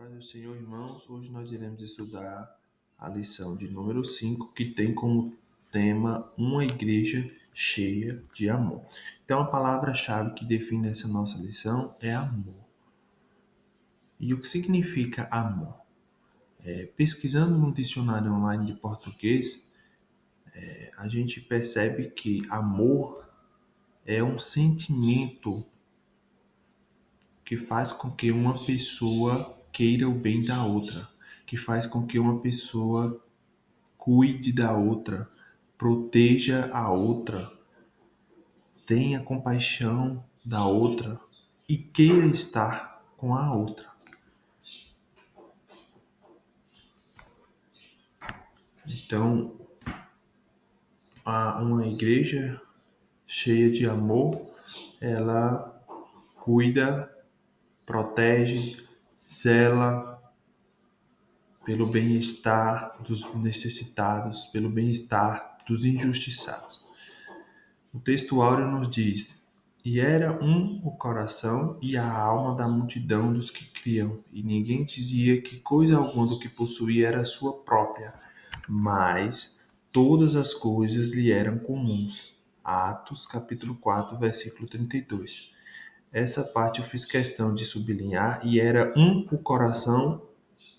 Paz do Senhor, irmãos. Hoje nós iremos estudar a lição de número 5, que tem como tema uma igreja cheia de amor. Então, a palavra-chave que define essa nossa lição é amor. E o que significa amor? Pesquisando no dicionário online de português, a gente percebe que amor é um sentimento que faz com que uma pessoa queira o bem da outra, que faz com que uma pessoa cuide da outra, proteja a outra, tenha compaixão da outra e queira estar com a outra. Então, uma igreja cheia de amor, ela cuida, protege, zela pelo bem-estar dos necessitados, pelo bem-estar dos injustiçados. O texto áureo nos diz: E era um o coração e a alma da multidão dos que criam, e ninguém dizia que coisa alguma do que possuía era sua própria, mas todas as coisas lhe eram comuns. Atos, capítulo 4, versículo 32. Essa parte eu fiz questão de sublinhar, e era um o coração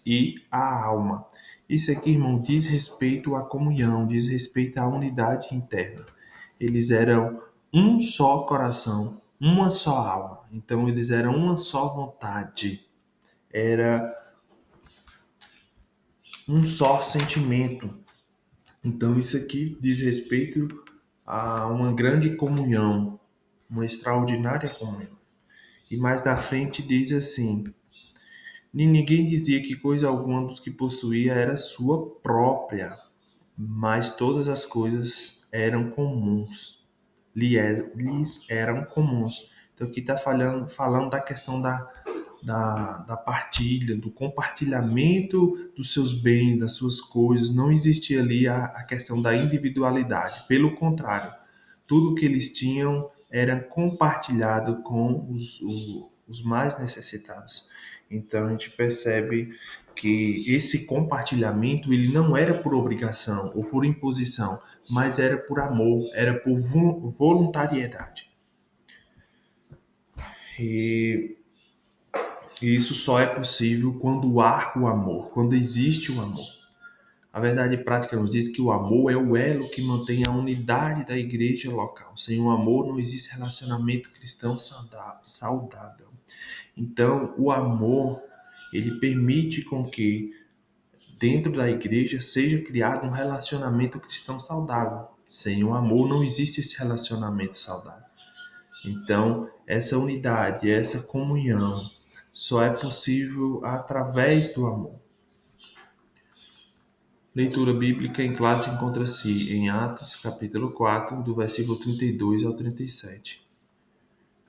e a alma. Isso aqui, irmão, diz respeito à comunhão, diz respeito à unidade interna. Eles eram um só coração, uma só alma. Então, eles eram uma só vontade. Era um só sentimento. Então, isso aqui diz respeito a uma grande comunhão, uma extraordinária comunhão. E mais da frente diz assim: Ninguém dizia que coisa alguma dos que possuía era sua própria, mas todas as coisas eram comuns, lhes eram comuns. Então aqui está falando da questão da partilha, do compartilhamento dos seus bens, das suas coisas. Não existia ali a questão da individualidade. Pelo contrário, tudo que eles tinham era compartilhado com os mais necessitados. Então a gente percebe que esse compartilhamento ele não era por obrigação ou por imposição, mas era por amor, era por voluntariedade. E isso só é possível quando há o amor, quando existe o amor. A verdade prática nos diz que o amor é o elo que mantém a unidade da igreja local. Sem o amor não existe relacionamento cristão saudável. Então, o amor, ele permite com que dentro da igreja seja criado um relacionamento cristão saudável. Sem o amor não existe esse relacionamento saudável. Então, essa unidade, essa comunhão só é possível através do amor. Leitura bíblica em classe encontra-se em Atos, capítulo 4, do versículo 32 ao 37.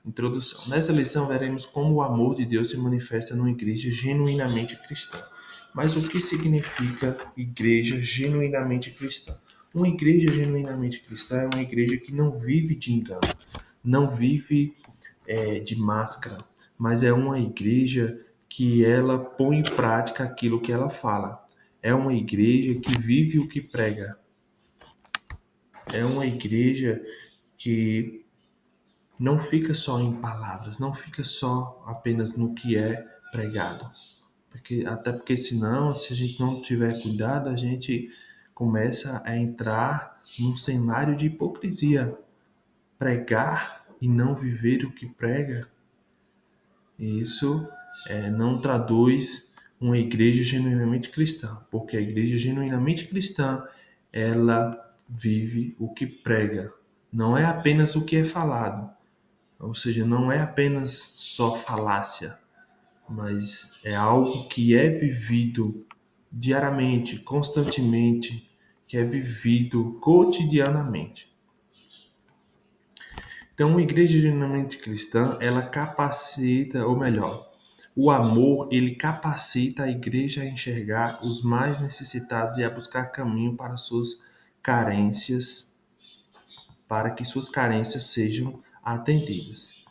Introdução. Nessa lição veremos como o amor de Deus se manifesta numa igreja genuinamente cristã. Mas o que significa igreja genuinamente cristã? Uma igreja genuinamente cristã é uma igreja que não vive de engano, não vive de máscara, mas é uma igreja que ela põe em prática aquilo que ela fala. É uma igreja que vive o que prega. É uma igreja que não fica só em palavras, não fica só apenas no que é pregado. Até porque senão, se a gente não tiver cuidado, a gente começa a entrar num cenário de hipocrisia. Pregar e não viver o que prega, isso não traduz uma igreja genuinamente cristã, porque a igreja genuinamente cristã, ela vive o que prega. Não é apenas o que é falado, ou seja, não é apenas só falácia, mas é algo que é vivido diariamente, constantemente, que é vivido cotidianamente. Então, uma igreja genuinamente cristã, ela capacita, ou melhor, o amor, ele capacita a igreja a enxergar os mais necessitados e a buscar caminho para suas carências, para que suas carências sejam atendidas.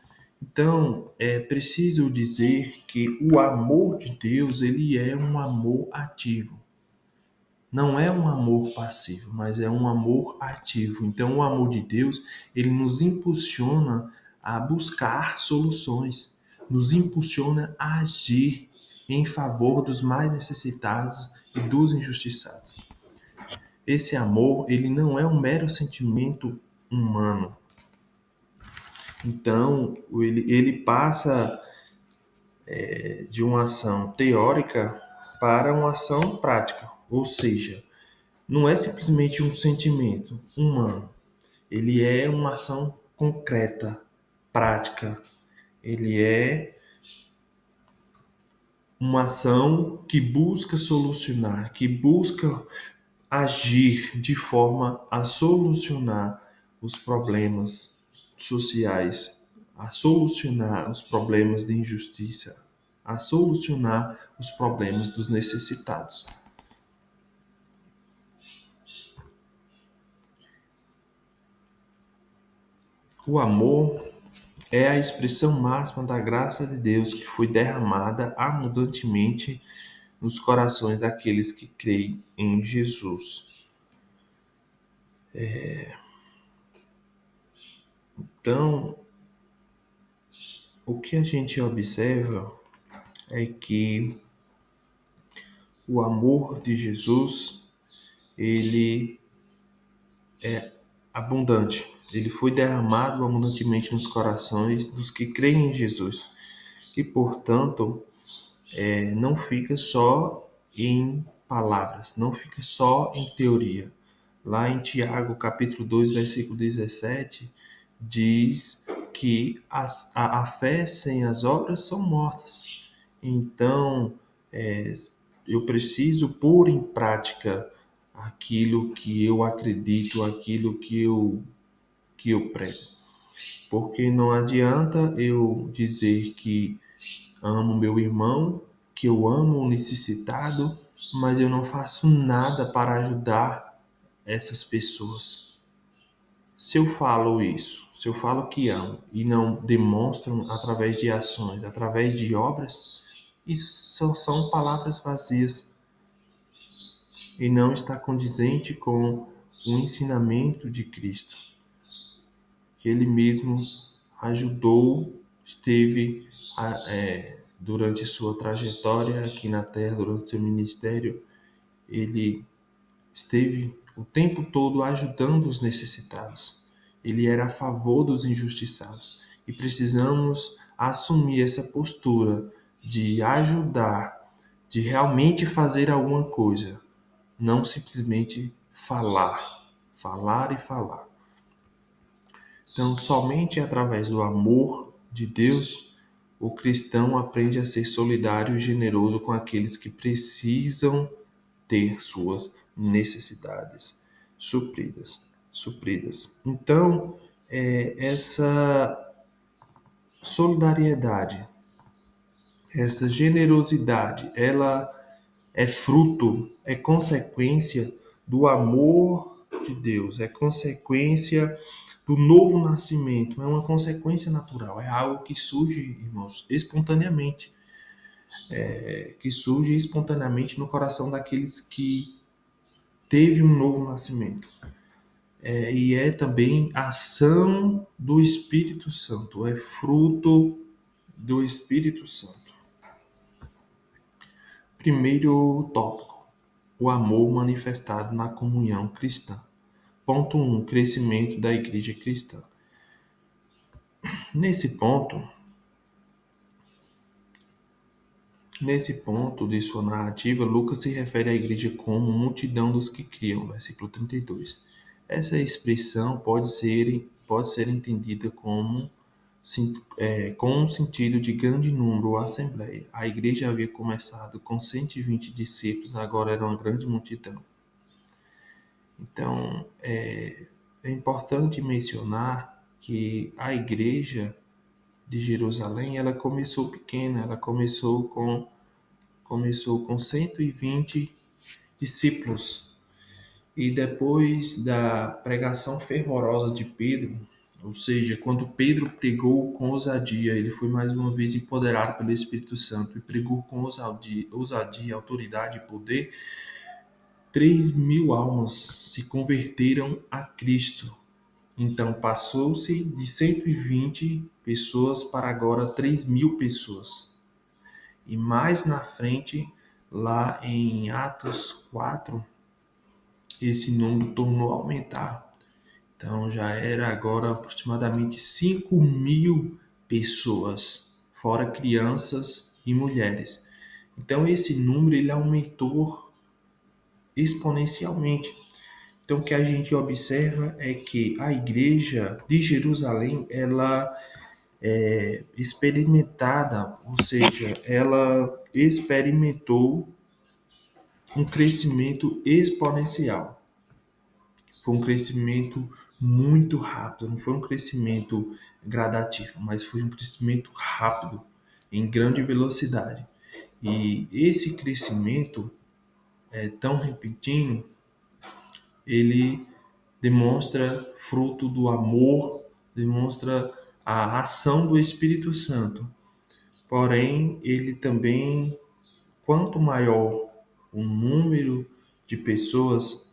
Então, é preciso dizer que o amor de Deus, ele é um amor ativo. Não é um amor passivo, mas é um amor ativo. Então, o amor de Deus, ele nos impulsiona a buscar soluções, nos impulsiona a agir em favor dos mais necessitados e dos injustiçados. Esse amor, ele não é um mero sentimento humano. Então, ele passa de uma ação teórica para uma ação prática. Ou seja, não é simplesmente um sentimento humano. Ele é uma ação concreta, prática. Ele é uma ação que busca solucionar, que busca agir de forma a solucionar os problemas sociais, a solucionar os problemas de injustiça, a solucionar os problemas dos necessitados. O amor é a expressão máxima da graça de Deus que foi derramada abundantemente nos corações daqueles que creem em Jesus. Então, o que a gente observa é que o amor de Jesus, ele é abundante. Ele foi derramado abundantemente nos corações dos que creem em Jesus. E, portanto, não fica só em palavras, não fica só em teoria. Lá em Tiago, capítulo 2, versículo 17, diz que a fé sem as obras são mortas. Então, é, eu preciso pôr em prática aquilo que eu acredito, aquilo que eu prego. Porque não adianta eu dizer que amo meu irmão, que eu amo o necessitado, mas eu não faço nada para ajudar essas pessoas. Se eu falo isso, se eu falo que amo e não demonstro através de ações, através de obras, isso são palavras vazias e não está condizente com o ensinamento de Cristo, que ele mesmo ajudou, esteve durante sua trajetória aqui na Terra, durante seu ministério, ele esteve o tempo todo ajudando os necessitados. Ele era a favor dos injustiçados. E precisamos assumir essa postura de ajudar, de realmente fazer alguma coisa, não simplesmente falar, falar e falar. Então, somente através do amor de Deus, o cristão aprende a ser solidário e generoso com aqueles que precisam ter suas necessidades supridas. Então, essa solidariedade, essa generosidade, ela é fruto, é consequência do amor de Deus, é consequência do novo nascimento, é uma consequência natural, é algo que surge, irmãos, espontaneamente, que surge espontaneamente no coração daqueles que teve um novo nascimento. E é também ação do Espírito Santo, é fruto do Espírito Santo. Primeiro tópico, o amor manifestado na comunhão cristã. Ponto 1, crescimento da igreja cristã. Nesse ponto de sua narrativa, Lucas se refere à igreja como multidão dos que criam, versículo 32. Essa expressão pode ser entendida como com um sentido de grande número ou assembleia. A igreja havia começado com 120 discípulos, agora era uma grande multidão. Então, é importante mencionar que a igreja de Jerusalém, ela começou pequena, ela começou com 120 discípulos. E depois da pregação fervorosa de Pedro, Ou seja, quando Pedro pregou com ousadia, ele foi mais uma vez empoderado pelo Espírito Santo e pregou com ousadia, autoridade e poder. 3.000 almas se converteram a Cristo. Então passou-se de 120 pessoas para agora 3.000 pessoas. E mais na frente, lá em Atos 4, esse número tornou a aumentar. Então já era agora aproximadamente 5.000 pessoas, fora crianças e mulheres. Então esse número ele aumentou exponencialmente. Então o que a gente observa é que a igreja de Jerusalém ela é experimentada, ou seja, ela experimentou um crescimento exponencial. Foi um crescimento muito rápido, não foi um crescimento gradativo, mas foi um crescimento rápido, em grande velocidade. E esse crescimento tão repentino, ele demonstra fruto do amor, demonstra a ação do Espírito Santo. Porém, ele também, quanto maior o número de pessoas,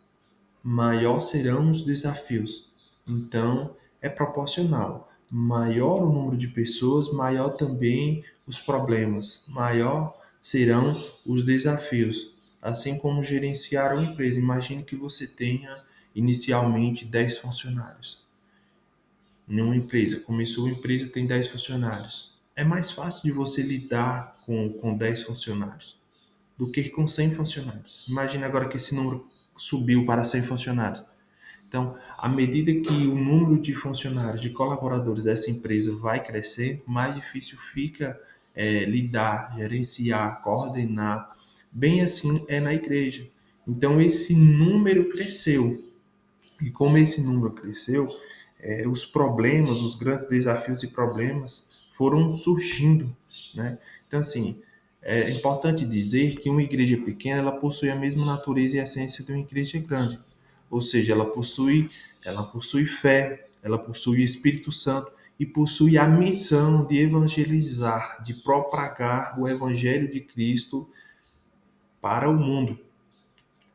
maior serão os desafios. Então, é proporcional. Maior o número de pessoas, maior também os problemas, maior serão os desafios. Assim como gerenciar uma empresa. Imagine que você tenha inicialmente 10 funcionários. Em uma empresa, começou a empresa, tem 10 funcionários. É mais fácil de você lidar com 10 funcionários do que com 100 funcionários. Imagine agora que esse número subiu para 100 funcionários. Então, à medida que o número de funcionários, de colaboradores dessa empresa vai crescer, mais difícil fica lidar, gerenciar, coordenar. Bem assim é na igreja. Então, esse número cresceu. E como esse número cresceu, os problemas, os grandes desafios e problemas foram surgindo, né? Então, assim, é importante dizer que uma igreja pequena ela possui a mesma natureza e essência de uma igreja grande. Ou seja, ela possui fé, ela possui o Espírito Santo e possui a missão de evangelizar, de propagar o evangelho de Cristo para o mundo.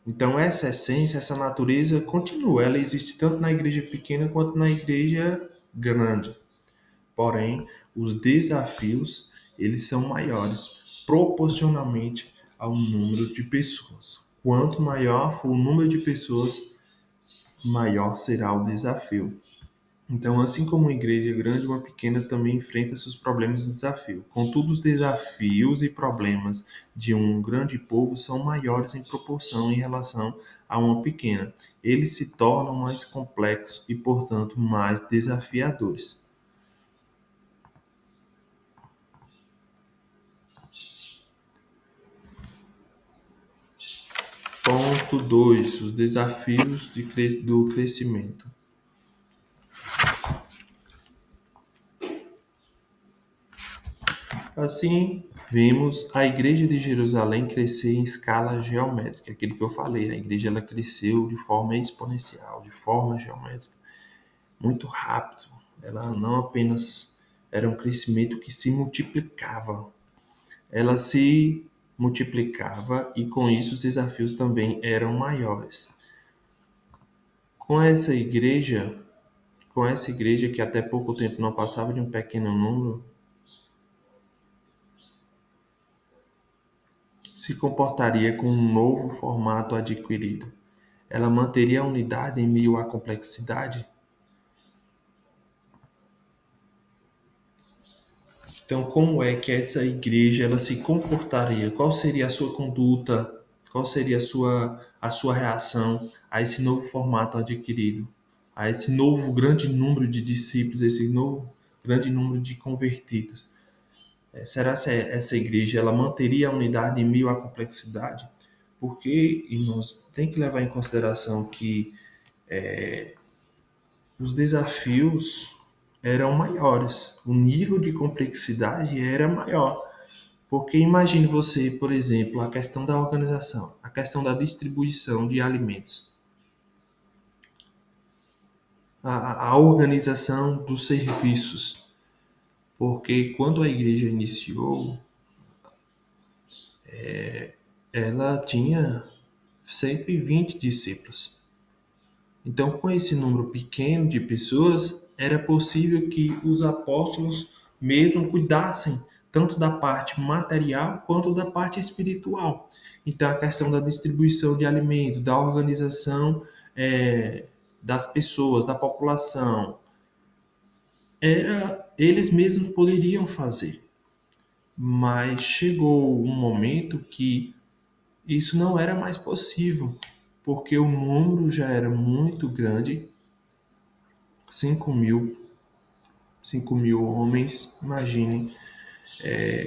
Então, essa essência, essa natureza continua. Ela existe tanto na igreja pequena quanto na igreja grande. Porém, os desafios, eles são maiores proporcionalmente ao número de pessoas. Quanto maior for o número de pessoas, maior será o desafio. Então, assim como uma igreja grande, uma pequena também enfrenta seus problemas e desafios. Contudo, os desafios e problemas de um grande povo são maiores em proporção em relação a uma pequena. Eles se tornam mais complexos e, portanto, mais desafiadores. Ponto 2: os desafios do crescimento. Assim, vimos a igreja de Jerusalém crescer em escala geométrica, aquilo que eu falei, a igreja ela cresceu de forma exponencial, de forma geométrica, muito rápido. Ela não apenas era um crescimento que se multiplicava, ela se multiplicava e com isso os desafios também eram maiores. Com essa igreja, que até pouco tempo não passava de um pequeno número, se comportaria com um novo formato adquirido. Ela manteria a unidade em meio à complexidade? Então, como é que essa igreja ela se comportaria? Qual seria a sua conduta? Qual seria a sua reação a esse novo formato adquirido? A esse novo grande número de discípulos, esse novo grande número de convertidos? Será que essa igreja ela manteria a unidade em meio à complexidade? Porque, irmãos, tem que levar em consideração que os desafios eram maiores, o nível de complexidade era maior. Porque imagine você, por exemplo, a questão da organização, a questão da distribuição de alimentos. a organização dos serviços, porque quando a igreja iniciou, ela tinha 120 discípulos. Então, com esse número pequeno de pessoas, era possível que os apóstolos mesmo cuidassem tanto da parte material quanto da parte espiritual. Então, a questão da distribuição de alimentos, da organização das pessoas, da população, eles mesmos poderiam fazer. Mas chegou um momento que isso não era mais possível, porque o número já era muito grande, 5.000, 5.000 homens. Imaginem,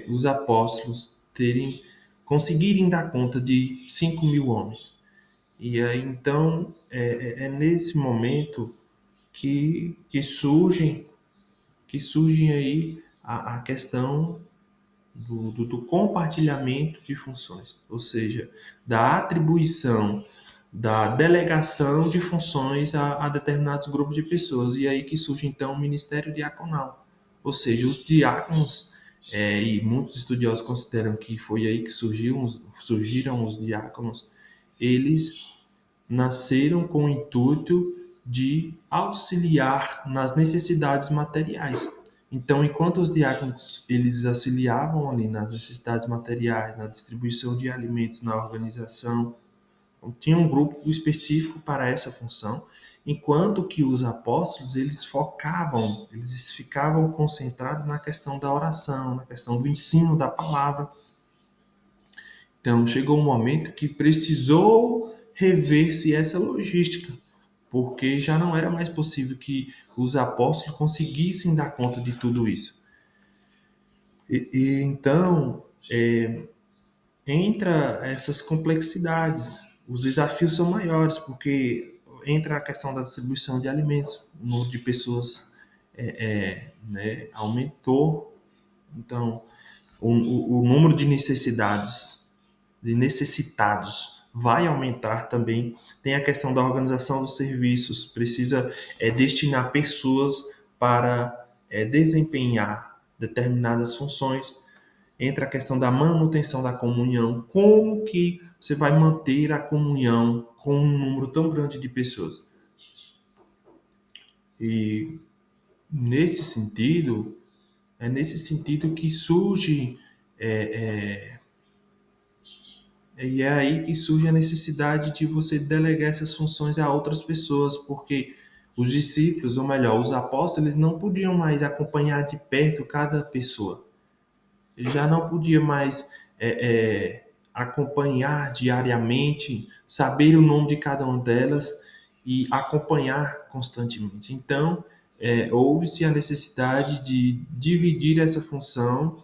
os apóstolos conseguirem dar conta de 5.000 homens. E aí então é nesse momento que surgem aí a questão do compartilhamento de funções, ou seja, da atribuição, da delegação de funções a determinados grupos de pessoas. E aí que surge então o ministério diaconal, ou seja, os diáconos, e muitos estudiosos consideram que foi aí que surgiram os diáconos. Eles nasceram com o intuito de auxiliar nas necessidades materiais. Então, enquanto os diáconos eles auxiliavam ali nas necessidades materiais, na distribuição de alimentos, na organização, tinha um grupo específico para essa função, enquanto que os apóstolos eles ficavam concentrados na questão da oração, na questão do ensino da palavra. Então, chegou um momento que precisou rever-se essa logística, porque já não era mais possível que os apóstolos conseguissem dar conta de tudo isso. Então, entra essas complexidades, os desafios são maiores, porque entra a questão da distribuição de alimentos, o número de pessoas né, aumentou, então o número de necessitados vai aumentar também. Tem a questão da organização dos serviços, precisa destinar pessoas para desempenhar determinadas funções. Entra a questão da manutenção da comunhão. Como que você vai manter a comunhão com um número tão grande de pessoas? E nesse sentido, é nesse sentido que surge e é aí que surge a necessidade de você delegar essas funções a outras pessoas, porque os discípulos, ou melhor, os apóstolos, eles não podiam mais acompanhar de perto cada pessoa. Ele já não podia mais acompanhar diariamente, saber o nome de cada uma delas e acompanhar constantemente. Então, houve-se a necessidade de dividir essa função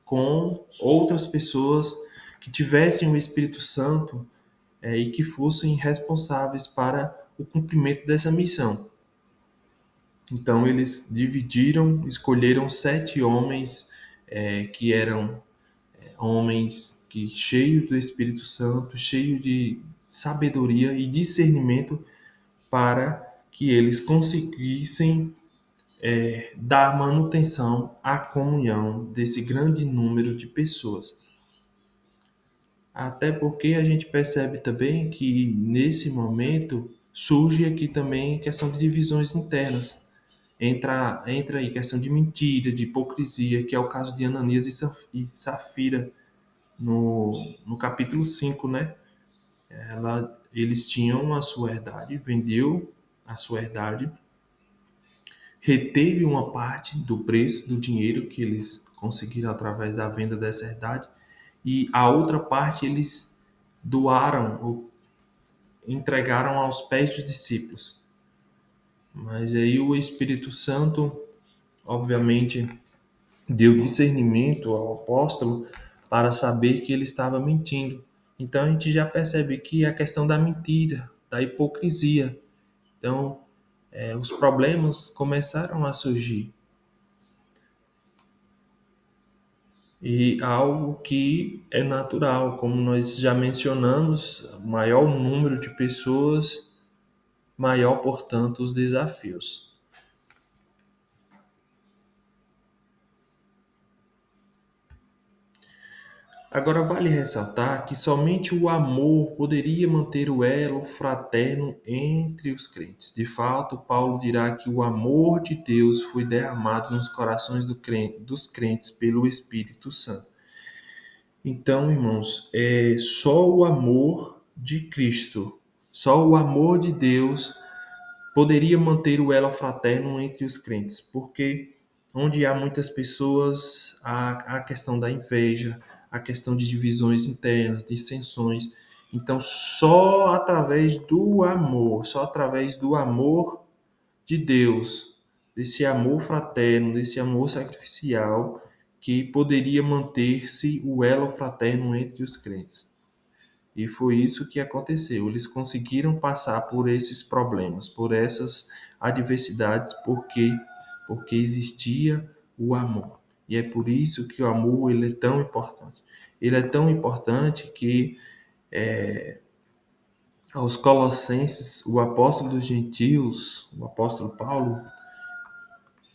com outras pessoas que tivessem o Espírito Santo e que fossem responsáveis para o cumprimento dessa missão. Então eles dividiram, escolheram 7 homens que eram homens que cheios do Espírito Santo, cheios de sabedoria e discernimento para que eles conseguissem dar manutenção à comunhão desse grande número de pessoas. Até porque a gente percebe também que nesse momento surge aqui também questão de divisões internas. Entra aí questão de mentira, de hipocrisia, que é o caso de Ananias e Safira no capítulo 5, né? Eles tinham a sua herdade, vendeu a sua herdade, reteve uma parte do preço do dinheiro que eles conseguiram através da venda dessa herdade, e a outra parte eles doaram ou entregaram aos pés dos discípulos. Mas aí o Espírito Santo, obviamente, deu discernimento ao apóstolo para saber que ele estava mentindo. Então a gente já percebe que a questão da mentira, da hipocrisia. Então, os problemas começaram a surgir. E algo que é natural, como nós já mencionamos, maior número de pessoas maior, portanto, os desafios. Agora, vale ressaltar que somente o amor poderia manter o elo fraterno entre os crentes. De fato, Paulo dirá que o amor de Deus foi derramado nos corações dos crentes pelo Espírito Santo. Então, irmãos, é só o amor de Cristo, só o amor de Deus poderia manter o elo fraterno entre os crentes, porque onde há muitas pessoas, há a questão da inveja, a questão de divisões internas, dissensões. Então, só através do amor de Deus, desse amor fraterno, desse amor sacrificial, que poderia manter-se o elo fraterno entre os crentes. E foi isso que aconteceu. Eles conseguiram passar por esses problemas, por essas adversidades, porque existia o amor. E é por isso que o amor ele é tão importante. Ele é tão importante que aos Colossenses, o apóstolo dos gentios, o apóstolo Paulo,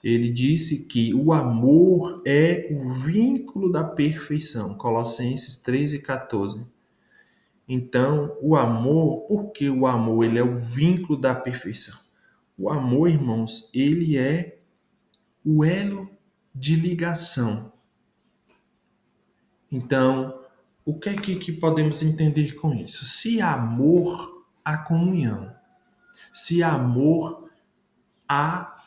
ele disse que o amor é o vínculo da perfeição. Colossenses 13:14. Então, o amor, porque o amor ele é o vínculo da perfeição. O amor, irmãos, ele é o elo de ligação. Então, o que é que podemos entender com isso? Se há amor, há comunhão. Se há amor, há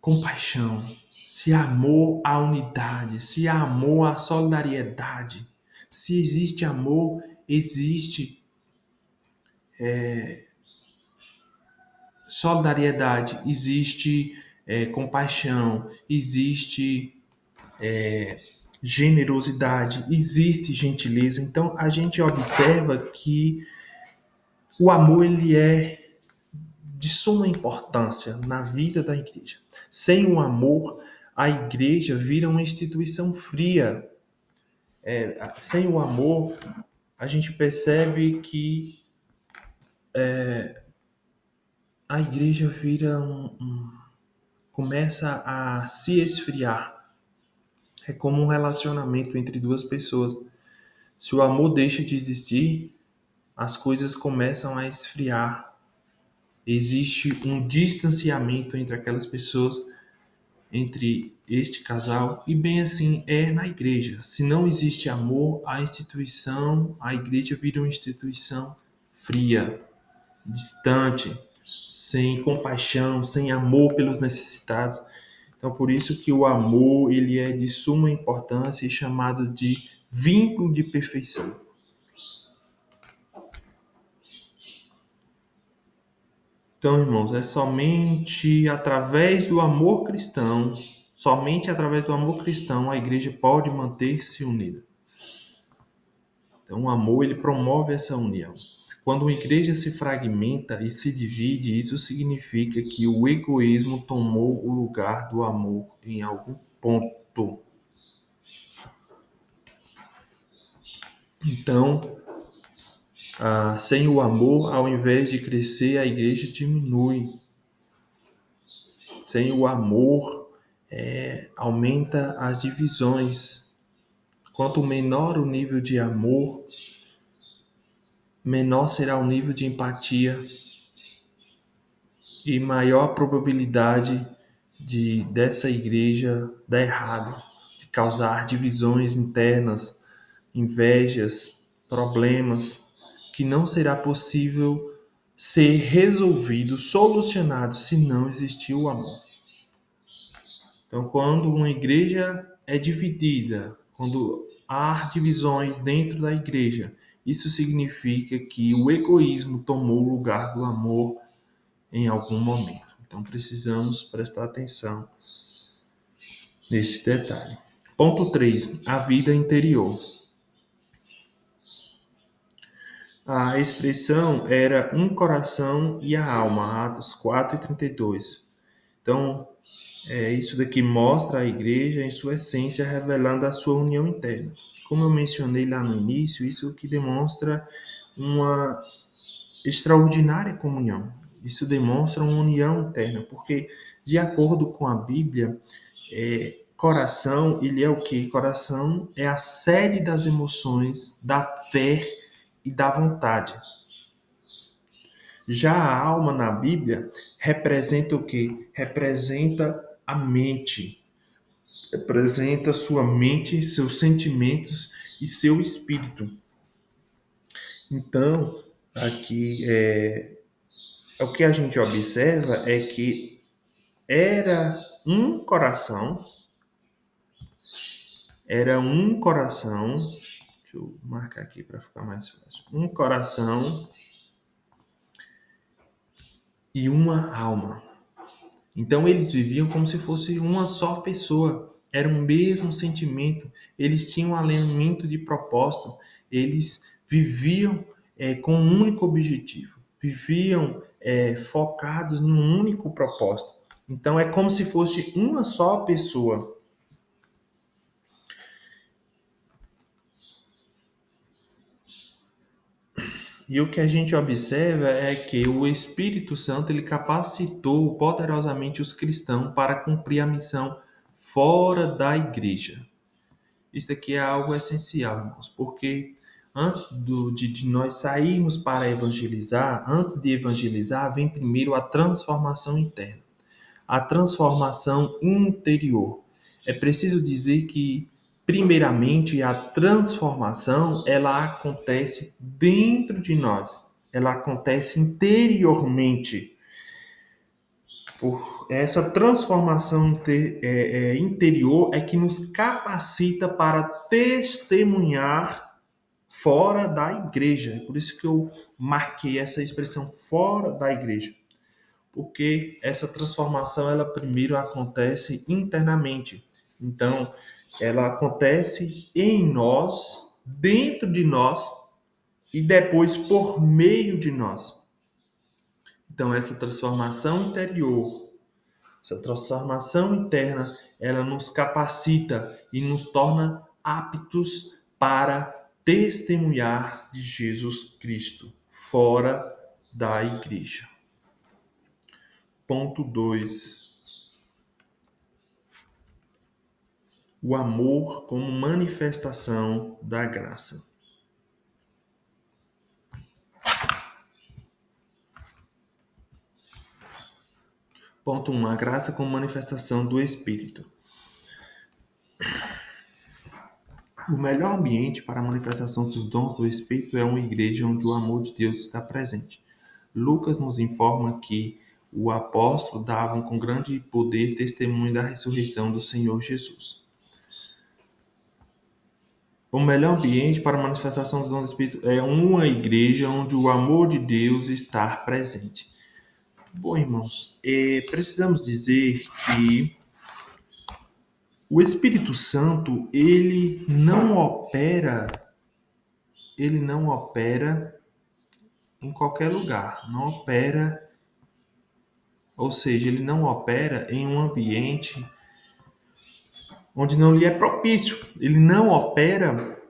compaixão. Se há amor, há unidade. Se há amor, há solidariedade. Se existe amor, existe solidariedade, existe compaixão, existe generosidade, existe gentileza. Então a gente observa que o amor ele é de suma importância na vida da igreja. Sem o amor, a igreja vira uma instituição fria. Sem o amor, a gente percebe que a igreja vira começa a se esfriar. É como um relacionamento entre duas pessoas. Se o amor deixa de existir, as coisas começam a esfriar. Existe um distanciamento entre aquelas pessoas, entre este casal, e bem assim é na igreja. Se não existe amor, a igreja vira uma instituição fria, distante, sem compaixão, sem amor pelos necessitados. Então, por isso que o amor ele é de suma importância e chamado de vínculo de perfeição. Então, irmãos, é somente através do amor cristão, a igreja pode manter-se unida. Então, o amor ele promove essa união. Quando uma igreja se fragmenta e se divide, isso significa que o egoísmo tomou o lugar do amor em algum ponto. Então, sem o amor, ao invés de crescer, a igreja diminui. Sem o amor, aumenta as divisões. Quanto menor o nível de amor, menor será o nível de empatia e maior a probabilidade dessa igreja dar errado, de causar divisões internas, invejas, problemas que não será possível ser resolvido, solucionado se não existir o amor. Então, quando uma igreja é dividida, quando há divisões dentro da igreja, isso significa que o egoísmo tomou o lugar do amor em algum momento. Então, precisamos prestar atenção nesse detalhe. Ponto 3. A vida interior. A expressão era um coração e a alma, Atos 4:32. Então, isso daqui mostra a igreja em sua essência, revelando a sua união interna. Como eu mencionei lá no início, isso que demonstra uma extraordinária comunhão. Isso demonstra uma união interna, porque, de acordo com a Bíblia, coração, ele é o quê? Coração é a sede das emoções, da fé e da vontade. Já a alma na Bíblia representa o quê? Representa a mente. Representa sua mente, seus sentimentos e seu espírito. Então, aqui o que a gente observa é que era um coração, deixa eu marcar aqui para ficar mais fácil, um coração e uma alma. Então eles viviam como se fosse uma só pessoa, era um mesmo sentimento, eles tinham um alinhamento de propósito, eles viviam com um único objetivo, viviam focados em um único propósito. Então é como se fosse uma só pessoa. E o que a gente observa é que o Espírito Santo ele capacitou poderosamente os cristãos para cumprir a missão fora da igreja. Isso aqui é algo essencial, irmãos, porque antes de nós sairmos para evangelizar, antes de evangelizar, vem primeiro a transformação interna, a transformação interior. É preciso dizer que, primeiramente, a transformação ela acontece dentro de nós, ela acontece interiormente. Essa transformação interior é que nos capacita para testemunhar fora da igreja. É por isso que eu marquei essa expressão fora da igreja. Porque essa transformação, ela primeiro acontece internamente. Então, ela acontece em nós, dentro de nós e depois por meio de nós. Então, essa transformação interior, essa transformação interna, ela nos capacita e nos torna aptos para testemunhar de Jesus Cristo fora da igreja. Ponto 2. O amor como manifestação da graça. Ponto 1. A graça como manifestação do Espírito. O melhor ambiente para a manifestação dos dons do Espírito é uma igreja onde o amor de Deus está presente. Lucas nos informa que o apóstolo dava com grande poder testemunho da ressurreição do Senhor Jesus. O melhor ambiente para a manifestação dos dons do Espírito é uma igreja onde o amor de Deus está presente. Bom, irmãos, precisamos dizer que o Espírito Santo, ele não opera em qualquer lugar, não opera, ou seja, ele não opera em um ambiente onde não lhe é propício. Ele não opera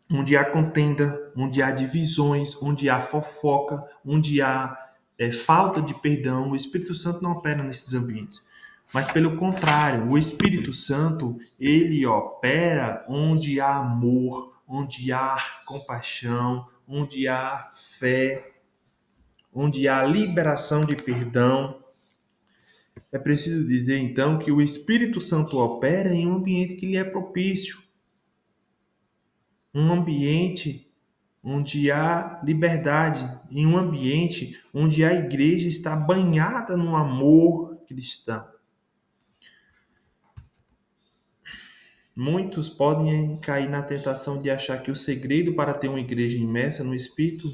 onde há contenda, onde há divisões, onde há fofoca, onde há falta de perdão. O Espírito Santo não opera nesses ambientes. Mas, pelo contrário, o Espírito Santo, ele opera onde há amor, onde há compaixão, onde há fé, onde há liberação de perdão. É preciso dizer, então, que o Espírito Santo opera em um ambiente que lhe é propício. Um ambiente onde há liberdade, em um ambiente onde a igreja está banhada no amor cristão. Muitos podem cair na tentação de achar que o segredo para ter uma igreja imersa no Espírito,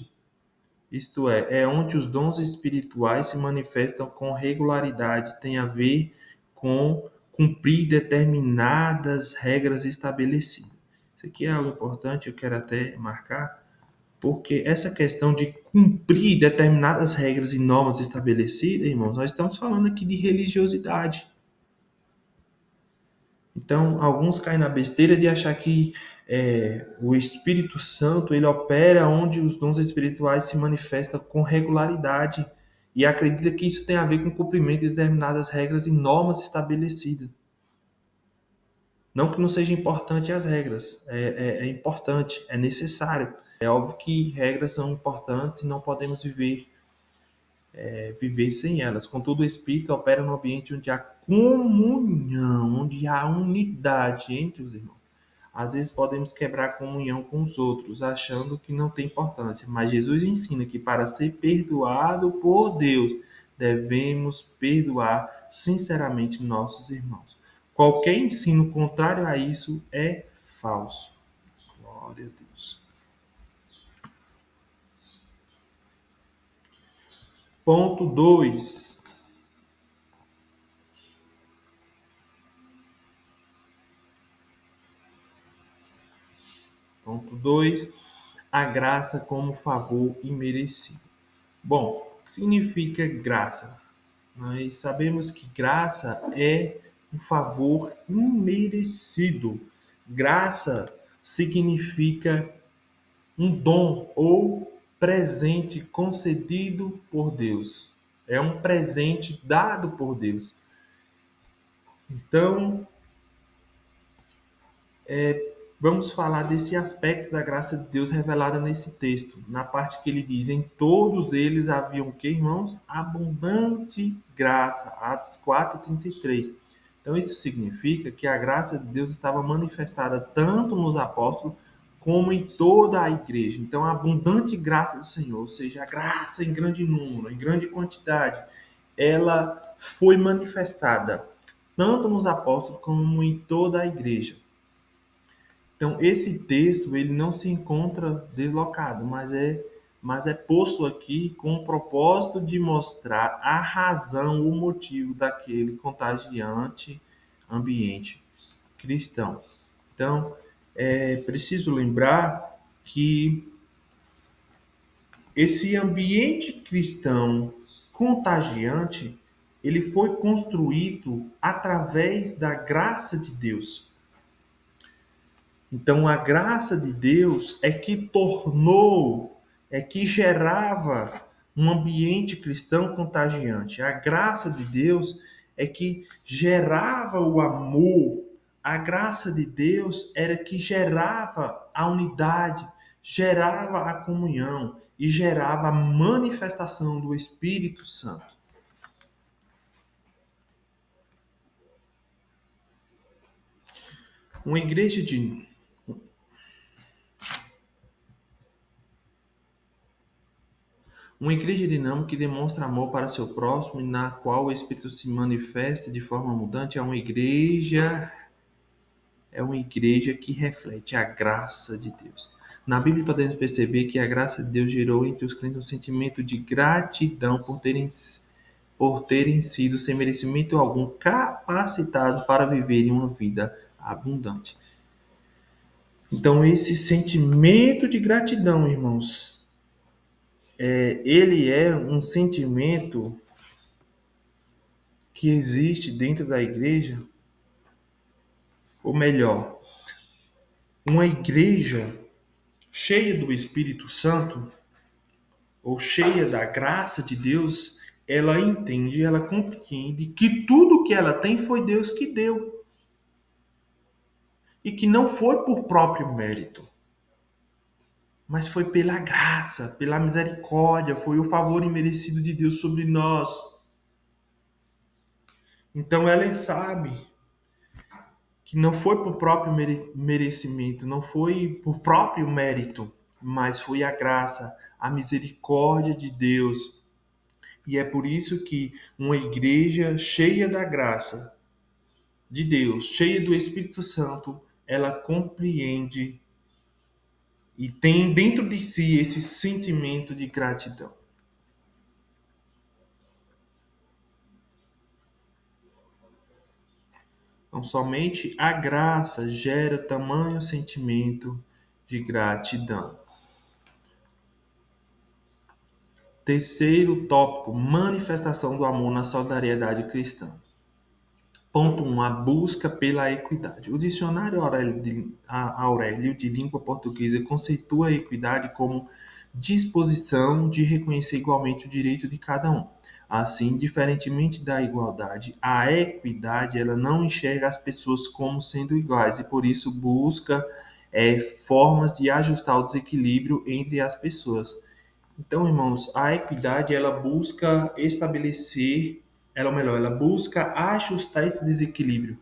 isto é onde os dons espirituais se manifestam com regularidade, tem a ver com cumprir determinadas regras estabelecidas. Isso aqui é algo importante, eu quero até marcar, porque essa questão de cumprir determinadas regras e normas estabelecidas, irmãos, nós estamos falando aqui de religiosidade. Então, alguns caem na besteira de achar que o Espírito Santo ele opera onde os dons espirituais se manifestam com regularidade e acredita que isso tem a ver com o cumprimento de determinadas regras e normas estabelecidas. Não que não seja importante as regras, é importante, é necessário. É óbvio que regras são importantes e não podemos viver sem elas. Contudo, o Espírito opera no ambiente onde há comunhão, onde há unidade entre os irmãos. Às vezes podemos quebrar a comunhão com os outros, achando que não tem importância, mas Jesus ensina que para ser perdoado por Deus, devemos perdoar sinceramente nossos irmãos. Qualquer ensino contrário a isso é falso. Glória a Deus. Ponto 2. Ponto 2. A graça como favor imerecido. Bom, o que significa graça? Nós sabemos que graça é um favor imerecido. Graça significa um dom ou presente concedido por Deus. É um presente dado por Deus. Então, vamos falar desse aspecto da graça de Deus revelada nesse texto, na parte que ele diz: em todos eles haviam o que, irmãos? Abundante graça. Atos 4:33. Então, isso significa que a graça de Deus estava manifestada tanto nos apóstolos como em toda a igreja. Então, a abundante graça do Senhor, ou seja, a graça em grande número, em grande quantidade, ela foi manifestada tanto nos apóstolos como em toda a igreja. Então, esse texto ele não se encontra deslocado, mas é posto aqui com o propósito de mostrar a razão, o motivo daquele contagiante ambiente cristão. Então, é preciso lembrar que esse ambiente cristão contagiante, ele foi construído através da graça de Deus. Então, a graça de Deus é que tornou, é que gerava um ambiente cristão contagiante. A graça de Deus é que gerava o amor. A graça de Deus era que gerava a unidade, gerava a comunhão e gerava a manifestação do Espírito Santo. Uma igreja de Uma igreja dinâmica que demonstra amor para seu próximo e na qual o Espírito se manifesta de forma mudante é uma igreja que reflete a graça de Deus. Na Bíblia podemos perceber que a graça de Deus gerou entre os crentes um sentimento de gratidão por terem sido, sem merecimento algum, capacitados para viverem uma vida abundante. Então, esse sentimento de gratidão, irmãos, ele é um sentimento que existe dentro da igreja, ou melhor, uma igreja cheia do Espírito Santo, ou cheia da graça de Deus, ela entende, ela compreende que tudo que ela tem foi Deus que deu. E que não foi por próprio mérito, mas foi pela graça, pela misericórdia, foi o favor imerecido de Deus sobre nós. Então ela sabe que não foi por próprio merecimento, não foi por próprio mérito, mas foi a graça, a misericórdia de Deus. E é por isso que uma igreja cheia da graça de Deus, cheia do Espírito Santo, ela compreende e tem dentro de si esse sentimento de gratidão. Então, somente a graça gera tamanho sentimento de gratidão. Terceiro tópico, manifestação do amor na solidariedade cristã. Ponto 1. A busca pela equidade. O dicionário Aurélio de língua portuguesa conceitua a equidade como disposição de reconhecer igualmente o direito de cada um. Assim, diferentemente da igualdade, a equidade ela não enxerga as pessoas como sendo iguais e por isso busca formas de ajustar o desequilíbrio entre as pessoas. Então, irmãos, a equidade ela busca estabelecer, ela, ou melhor, ela busca ajustar esse desequilíbrio.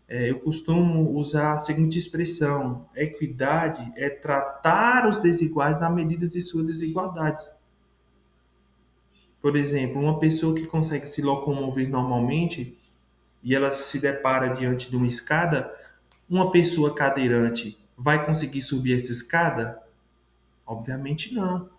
Eu costumo usar a seguinte expressão: equidade é tratar os desiguais na medida de suas desigualdades. Por exemplo, uma pessoa que consegue se locomover normalmente e ela se depara diante de uma escada, uma pessoa cadeirante vai conseguir subir essa escada? Obviamente não.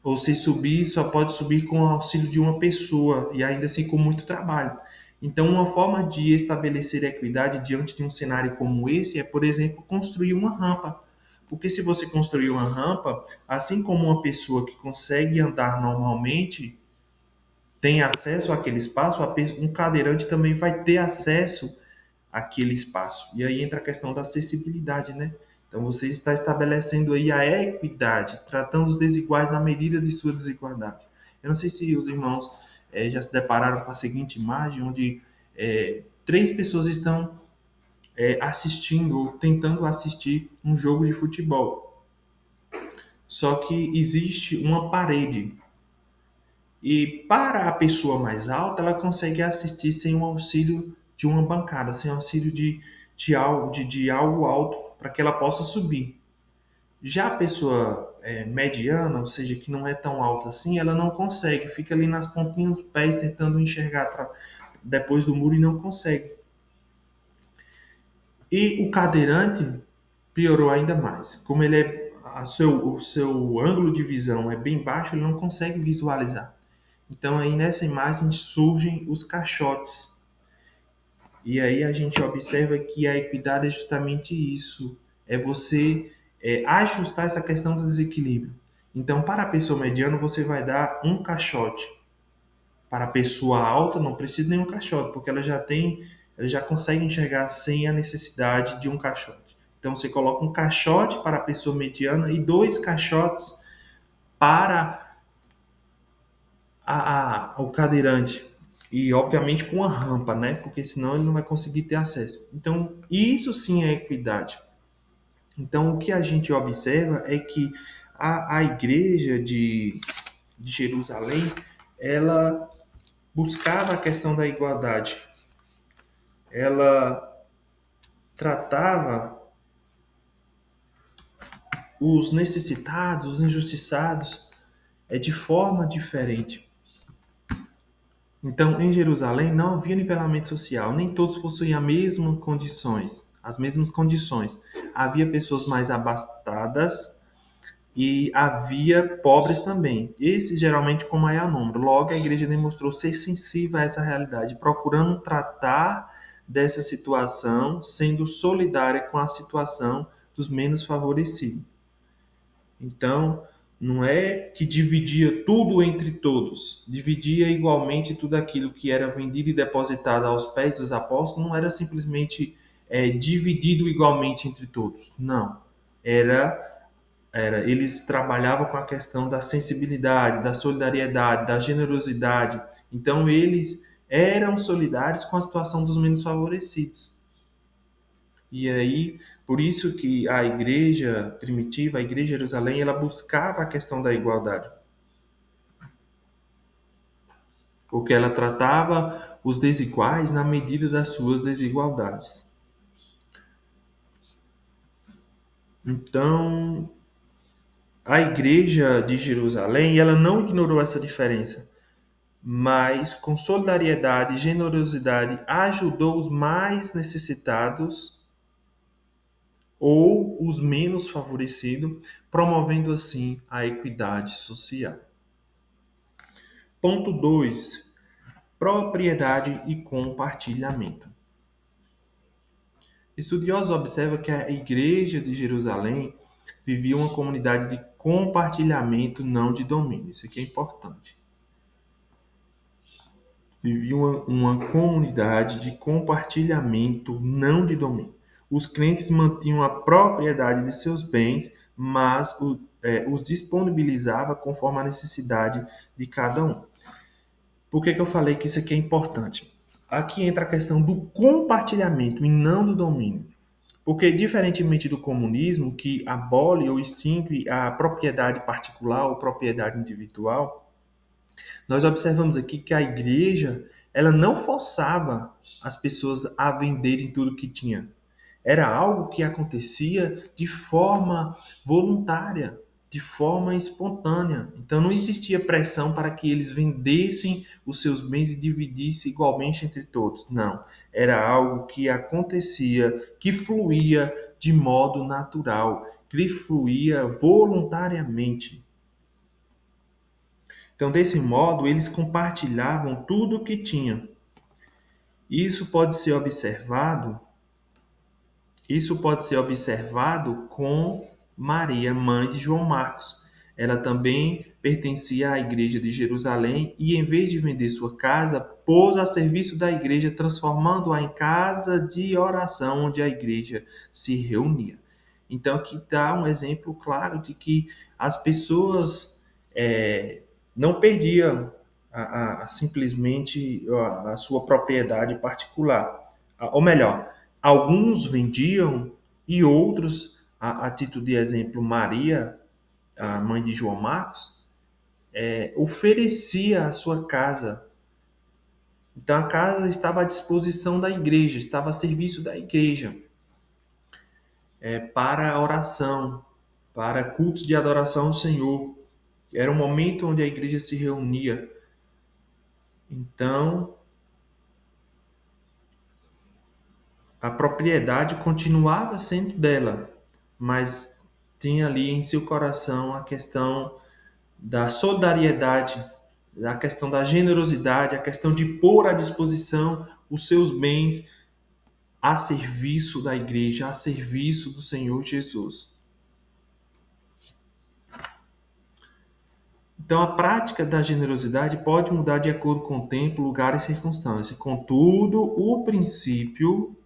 Ou se subir, só pode subir com o auxílio de uma pessoa e ainda assim com muito trabalho. Então, uma forma de estabelecer equidade diante de um cenário como esse é, por exemplo, construir uma rampa. Porque se você construir uma rampa, assim como uma pessoa que consegue andar normalmente tem acesso àquele espaço, um cadeirante também vai ter acesso àquele espaço. E aí entra a questão da acessibilidade, né? Então você está estabelecendo aí a equidade, tratando os desiguais na medida de sua desigualdade. Eu não sei se os irmãos já se depararam com a seguinte imagem, onde três pessoas estão assistindo ou tentando assistir um jogo de futebol. Só que existe uma parede. E para a pessoa mais alta, ela consegue assistir sem o auxílio de uma bancada, sem o auxílio de algo alto para que ela possa subir. Já a pessoa mediana, ou seja, que não é tão alta assim, ela não consegue, fica ali nas pontinhas dos pés tentando enxergar depois do muro e não consegue. E o cadeirante piorou ainda mais. Como ele o seu ângulo de visão é bem baixo, ele não consegue visualizar. Então aí nessa imagem surgem os caixotes. E aí a gente observa que a equidade é justamente isso, é você ajustar essa questão do desequilíbrio. Então, para a pessoa mediana, você vai dar um caixote. Para a pessoa alta, não precisa nenhum caixote, porque ela já consegue enxergar sem a necessidade de um caixote. Então, você coloca um caixote para a pessoa mediana e dois caixotes para o cadeirante. E, obviamente, com a rampa, né? Porque senão ele não vai conseguir ter acesso. Então, isso sim é equidade. Então, o que a gente observa é que a igreja de Jerusalém, ela buscava a questão da igualdade. Ela tratava os necessitados, os injustiçados, de forma diferente. Então, em Jerusalém não havia nivelamento social, nem todos possuíam as mesmas condições. Havia pessoas mais abastadas e havia pobres também. Esses geralmente com maior número. Logo, a igreja demonstrou ser sensível a essa realidade, procurando tratar dessa situação, sendo solidária com a situação dos menos favorecidos. Então, não é que dividia tudo entre todos, dividia igualmente tudo aquilo que era vendido e depositado aos pés dos apóstolos, não era simplesmente dividido igualmente entre todos, não. Eles trabalhavam com a questão da sensibilidade, da solidariedade, da generosidade. Então, eles eram solidários com a situação dos menos favorecidos. E aí, por isso que a igreja primitiva, a igreja de Jerusalém, ela buscava a questão da igualdade. Porque ela tratava os desiguais na medida das suas desigualdades. Então, a igreja de Jerusalém, ela não ignorou essa diferença, mas com solidariedade e generosidade ajudou os mais necessitados ou os menos favorecidos, promovendo assim a equidade social. Ponto 2. Propriedade e compartilhamento. Estudiosos observam que a igreja de Jerusalém vivia uma comunidade de compartilhamento, não de domínio. Isso aqui é importante. Vivia uma comunidade de compartilhamento, não de domínio. Os crentes mantinham a propriedade de seus bens, mas os disponibilizava conforme a necessidade de cada um. Por que eu falei que isso aqui é importante? Aqui entra a questão do compartilhamento e não do domínio. Porque, diferentemente do comunismo, que abole ou extingue a propriedade particular ou propriedade individual, nós observamos aqui que a igreja ela não forçava as pessoas a venderem tudo que tinha. Era algo que acontecia de forma voluntária, de forma espontânea. Então não existia pressão para que eles vendessem os seus bens e dividissem igualmente entre todos. Não. Era algo que acontecia, que fluía de modo natural, que fluía voluntariamente. Então, desse modo, eles compartilhavam tudo o que tinham. Isso pode ser observado Isso pode ser observado com Maria, mãe de João Marcos. Ela também pertencia à igreja de Jerusalém e, em vez de vender sua casa, pôs a serviço da igreja, transformando-a em casa de oração, onde a igreja se reunia. Então, aqui dá um exemplo claro de que as pessoas não perdiam simplesmente a sua propriedade particular. Ou melhor, alguns vendiam e outros, a título de exemplo, Maria, a mãe de João Marcos, oferecia a sua casa. Então a casa estava à disposição da igreja, estava a serviço da igreja, para a oração, para cultos de adoração ao Senhor. Era um momento onde a igreja se reunia. Então, a propriedade continuava sendo dela, mas tinha ali em seu coração a questão da solidariedade, a questão da generosidade, a questão de pôr à disposição os seus bens a serviço da igreja, a serviço do Senhor Jesus. Então, a prática da generosidade pode mudar de acordo com o tempo, lugar e circunstância. Contudo, o princípio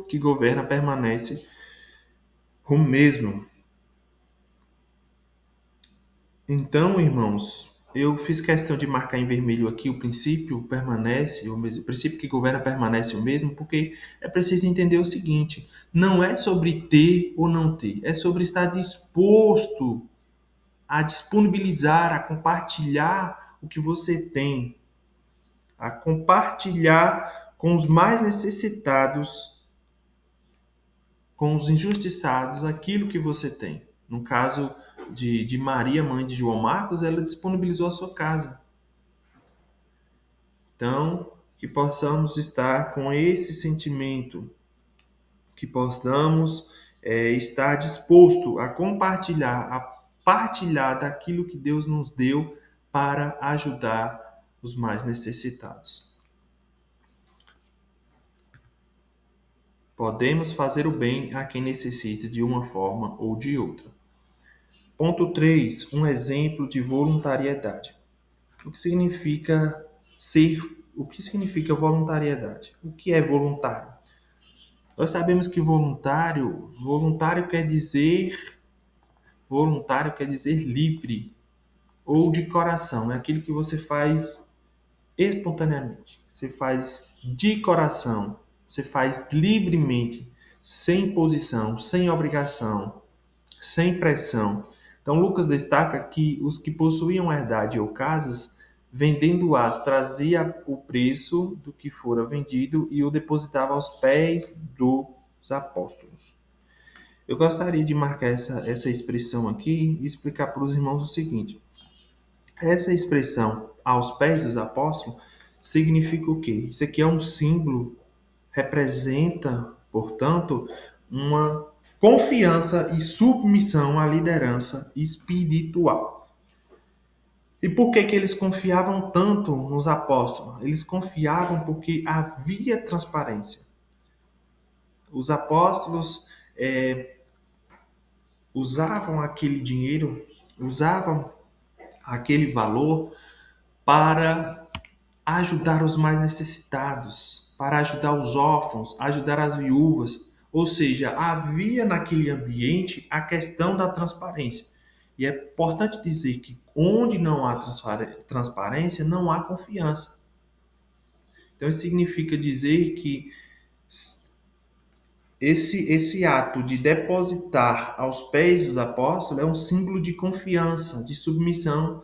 que governa permanece o mesmo. Então, irmãos, eu fiz questão de marcar em vermelho aqui o princípio permanece, o mesmo, o princípio que governa permanece o mesmo, porque é preciso entender o seguinte: não é sobre ter ou não ter, é sobre estar disposto a disponibilizar, a compartilhar o que você tem, a compartilhar com os mais necessitados, com os injustiçados, aquilo que você tem. No caso de Maria, mãe de João Marcos, ela disponibilizou a sua casa. Então, que possamos estar com esse sentimento, que possamos estar disposto a compartilhar, a partilhar daquilo que Deus nos deu para ajudar os mais necessitados. Podemos fazer o bem a quem necessita de uma forma ou de outra. Ponto 3. Um exemplo de voluntariedade. O que significa o que significa voluntariedade? O que é voluntário? Nós sabemos que voluntário quer dizer livre ou de coração. É aquilo que você faz espontaneamente. Você faz de coração. Você faz livremente, sem imposição, sem obrigação, sem pressão. Então, Lucas destaca que os que possuíam herdade ou casas, vendendo-as, trazia o preço do que fora vendido e o depositava aos pés dos apóstolos. Eu gostaria de marcar essa expressão aqui e explicar para os irmãos o seguinte. Essa expressão, aos pés dos apóstolos, significa o quê? Isso aqui é um símbolo, representa, portanto, uma confiança e submissão à liderança espiritual. E por que eles confiavam tanto nos apóstolos? Eles confiavam porque havia transparência. Os apóstolos usavam aquele dinheiro, usavam aquele valor para ajudar os mais necessitados, para ajudar os órfãos, ajudar as viúvas. Ou seja, havia naquele ambiente a questão da transparência. E é importante dizer que onde não há transparência, não há confiança. Então, isso significa dizer que esse ato de depositar aos pés dos apóstolos é um símbolo de confiança, de submissão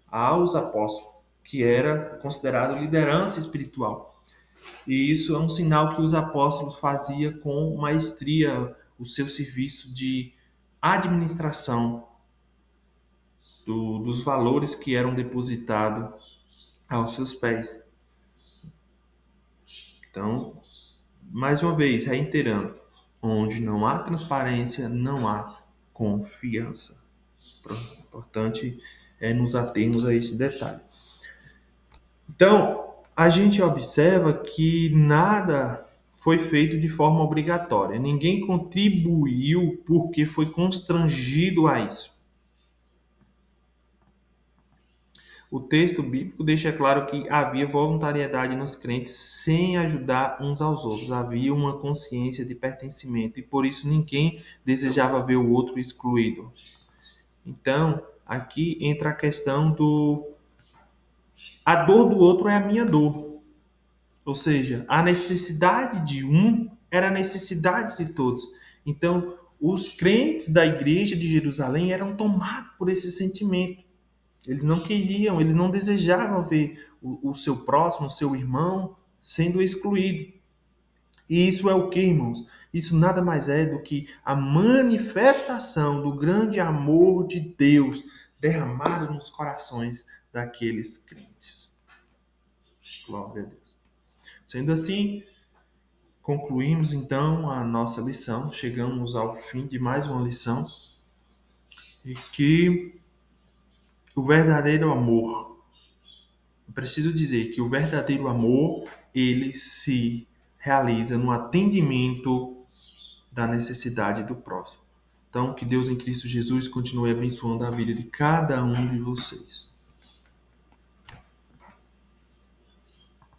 aos apóstolos, que era considerado liderança espiritual. E isso é um sinal que os apóstolos faziam com maestria o seu serviço de administração dos valores que eram depositados aos seus pés. Então, mais uma vez, reiterando, onde não há transparência, não há confiança. Importante é nos atermos a esse detalhe. Então, a gente observa que nada foi feito de forma obrigatória. Ninguém contribuiu porque foi constrangido a isso. O texto bíblico deixa claro que havia voluntariedade nos crentes sem ajudar uns aos outros. Havia uma consciência de pertencimento e por isso ninguém desejava ver o outro excluído. Então, aqui entra a questão a dor do outro é a minha dor. Ou seja, a necessidade de um era a necessidade de todos. Então, os crentes da igreja de Jerusalém eram tomados por esse sentimento. Eles não queriam, eles não desejavam ver o seu próximo, o seu irmão, sendo excluído. E isso é o que, irmãos? Isso nada mais é do que a manifestação do grande amor de Deus derramado nos corações daqueles crentes. Glória a Deus. Sendo assim, concluímos então a nossa lição, chegamos ao fim de mais uma lição, e que o verdadeiro amor, eu preciso dizer que o verdadeiro amor, ele se realiza no atendimento da necessidade do próximo. Então, que Deus em Cristo Jesus continue abençoando a vida de cada um de vocês.